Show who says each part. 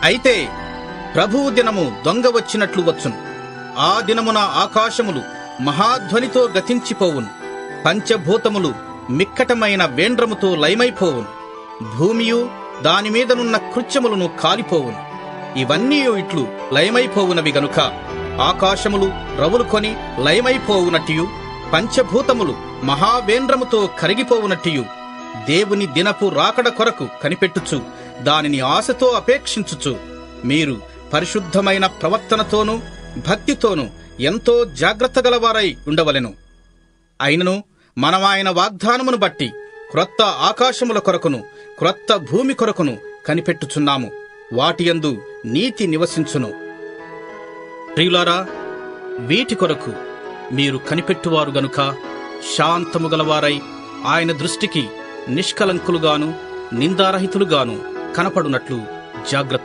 Speaker 1: అయితే ప్రభువు దినము దొంగ వచ్చినట్లు వచ్చును. ఆ దినమున ఆకాశములు మహాధ్వనితో గతించిపోవును, పంచభూతములు మిక్కటమైన వేండ్రముతో లయమైపోవును, భూమియు దానిమీదనున్న కృత్యములను కాలిపోవును. ఇవన్నీ ఇట్లు లయమైపోవునవి గనుక ఆకాశములు రవులుకొని లయమైపోవునట్టియు, పంచభూతములు మహావేంద్రముతో కరిగిపోవునట్టియు, దేవుని దినపు రాకడ కొరకు కనిపెట్టుచు దానిని ఆశతో అపేక్షించుచు మీరు పరిశుద్ధమైన ప్రవర్తనతోనూ భక్తితోనూ ఎంతో జాగ్రత్త గలవారై ఉండవలెను. అయినను మనమాయన వాగ్దానమును బట్టి క్రొత్త ఆకాశముల కొరకును క్రొత్త భూమి కొరకును కనిపెట్టుచున్నాము. వాటియందు నీతి నివసించును. ప్రియులారా, వీటి కొరకు మీరు కనిపెట్టువారు గనుక శాంతము గలవారై ఆయన దృష్టికి నిష్కలంకులుగాను నిందారహితులుగాను కనపడునట్లు జాగ్రత్త